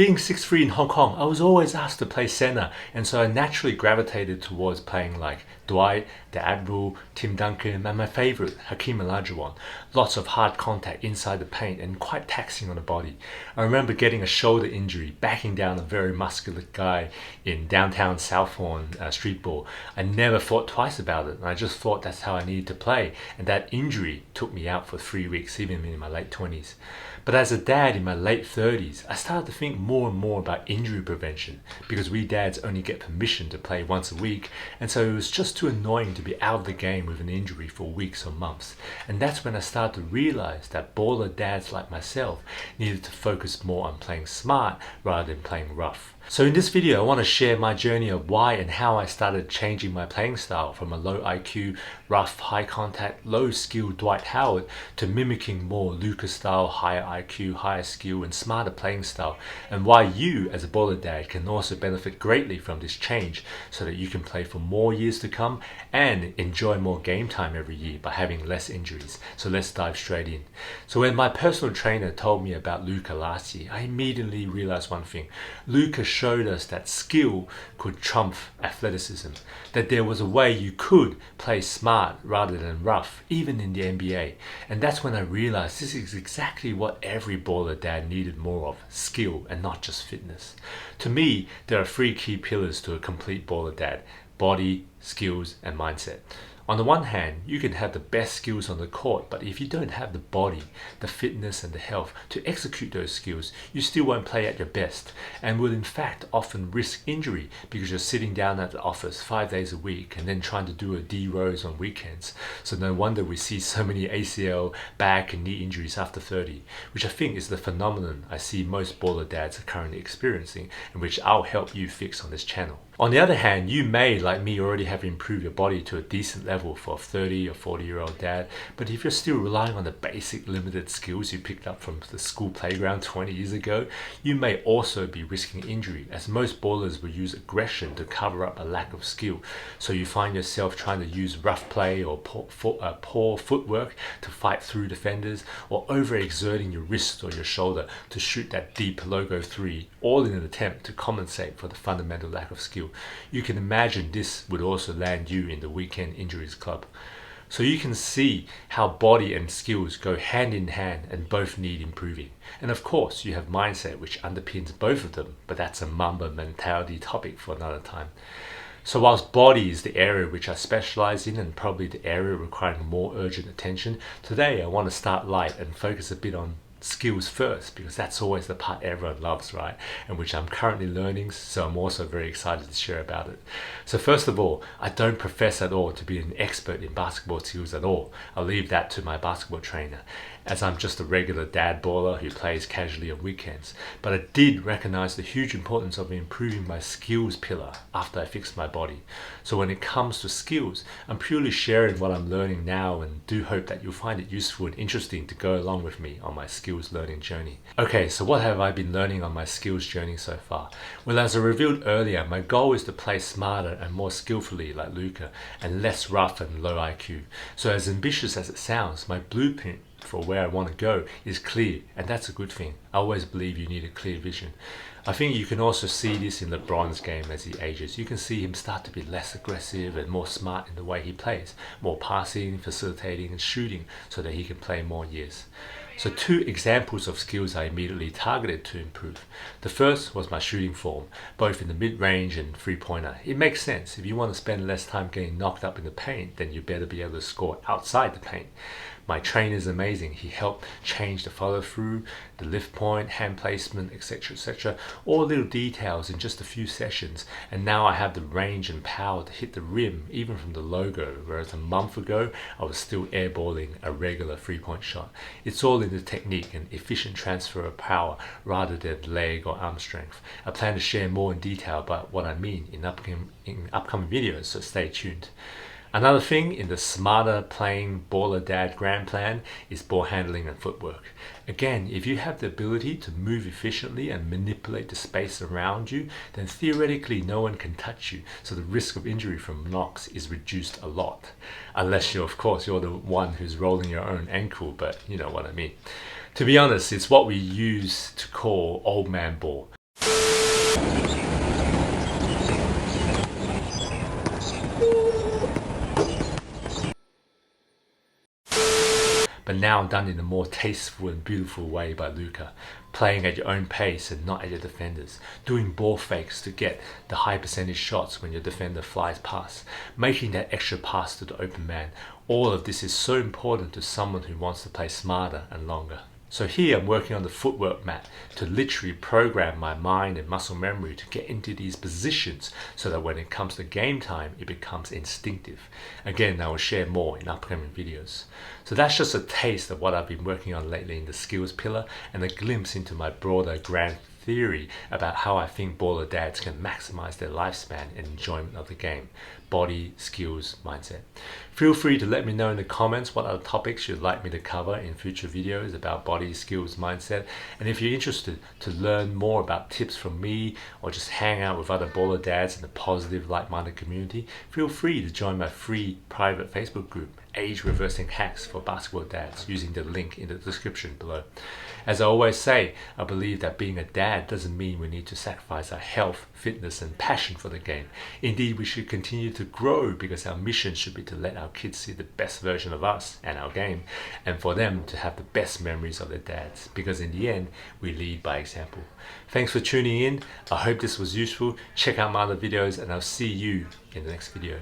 Being 6'3" in Hong Kong, I was always asked to play center, and so I naturally gravitated towards playing like Dwight, the Admiral, Tim Duncan, and my favorite, Hakeem Olajuwon. Lots of hard contact inside the paint and quite taxing on the body. I remember getting a shoulder injury, backing down a very muscular guy in downtown Southbourne street ball. I never thought twice about it, and I just thought that's how I needed to play, and that injury took me out for 3 weeks, even in my late 20s. But as a dad in my late 30s, I started to think more and more about injury prevention because we dads only get permission to play once a week, and so it was just too annoying to be out of the game with an injury for weeks or months. And that's when I started to realize that baller dads like myself needed to focus more on playing smart rather than playing rough. So in this video, I want to share my journey of why and how I started changing my playing style from a low IQ, rough, high contact, low skill Dwight Howard to mimicking more Luka style, higher IQ, higher skill and smarter playing style, and why you as a baller dad can also benefit greatly from this change so that you can play for more years to come and enjoy more game time every year by having less injuries. So let's dive straight in. So when my personal trainer told me about Luka last year, I immediately realized one thing. Luka showed us that skill could trump athleticism, that there was a way you could play smart rather than rough, even in the NBA. And that's when I realized this is exactly what every baller dad needed more of, skill and not just fitness. To me, there are three key pillars to a complete baller dad: body, skills, and mindset. On the one hand, you can have the best skills on the court, but if you don't have the body, the fitness and the health to execute those skills, you still won't play at your best and will in fact often risk injury because you're sitting down at the office 5 days a week and then trying to do a D rows on weekends. So no wonder we see so many ACL, back and knee injuries after 30, which I think is the phenomenon I see most baller dads are currently experiencing and which I'll help you fix on this channel. On the other hand, you may, like me, already have improved your body to a decent level for a 30 or 40-year-old dad, but if you're still relying on the basic limited skills you picked up from the school playground 20 years ago, you may also be risking injury, as most ballers will use aggression to cover up a lack of skill. So you find yourself trying to use rough play or poor footwork to fight through defenders, or overexerting your wrist or your shoulder to shoot that deep logo three, all in an attempt to compensate for the fundamental lack of skill. You can imagine this would also land you in the weekend injuries club. So you can see how body and skills go hand in hand and both need improving. And of course, you have mindset which underpins both of them, but that's a Mamba mentality topic for another time. So whilst body is the area which I specialize in and probably the area requiring more urgent attention, today I want to start light and focus a bit on skills first, because that's always the part everyone loves, right? And which I'm currently learning, so I'm also very excited to share about it. So first of all, I don't profess at all to be an expert in basketball skills at all. I'll leave that to my basketball trainer, as I'm just a regular dad baller who plays casually on weekends. But I did recognize the huge importance of improving my skills pillar after I fixed my body. So when it comes to skills, I'm purely sharing what I'm learning now and do hope that you'll find it useful and interesting to go along with me on my skills learning journey. Okay, so what have I been learning on my skills journey so far? Well, as I revealed earlier, my goal is to play smarter and more skillfully like Luka and less rough and low IQ. So as ambitious as it sounds, my blueprint for where I want to go is clear, and that's a good thing. I always believe you need a clear vision. I think you can also see this in LeBron's game as he ages. You can see him start to be less aggressive and more smart in the way he plays, more passing, facilitating and shooting so that he can play more years. So two examples of skills I immediately targeted to improve. The first was my shooting form, both in the mid-range and three-pointer. It makes sense. If you want to spend less time getting knocked up in the paint, then you better be able to score outside the paint. My trainer is amazing. He helped change the follow-through, the lift point, hand placement, etc., all little details in just a few sessions. And now I have the range and power to hit the rim, even from the logo, whereas a month ago, I was still airballing a regular three-point shot. It's all in the technique and efficient transfer of power rather than leg or arm strength. I plan to share more in detail about what I mean in upcoming videos, so stay tuned. Another thing in the smarter playing baller dad grand plan is ball handling and footwork. Again, if you have the ability to move efficiently and manipulate the space around you, then theoretically no one can touch you, so the risk of injury from knocks is reduced a lot. Unless you're the one who's rolling your own ankle, but you know what I mean. To be honest, it's what we use to call old man ball. But now done in a more tasteful and beautiful way by Luca, playing at your own pace and not at your defenders, doing ball fakes to get the high percentage shots when your defender flies past, making that extra pass to the open man. All of this is so important to someone who wants to play smarter and longer. So here I'm working on the footwork mat to literally program my mind and muscle memory to get into these positions so that when it comes to game time, it becomes instinctive. Again, I will share more in upcoming videos. So that's just a taste of what I've been working on lately in the skills pillar and a glimpse into my broader grand theory about how I think baller dads can maximize their lifespan and enjoyment of the game. Body, skills, mindset. Feel free to let me know in the comments what other topics you'd like me to cover in future videos about body, skills, mindset. And if you're interested to learn more about tips from me or just hang out with other baller dads in a positive, like-minded community, feel free to join my free private Facebook group, Age Reversing Hacks for Basketball Dads, using the link in the description below. As I always say, I believe that being a dad doesn't mean we need to sacrifice our health, fitness and passion for the game. Indeed, we should continue to grow because our mission should be to let our kids see the best version of us and our game, and for them to have the best memories of their dads, because in the end, we lead by example. Thanks for tuning in. I hope this was useful. Check out my other videos and I'll see you in the next video.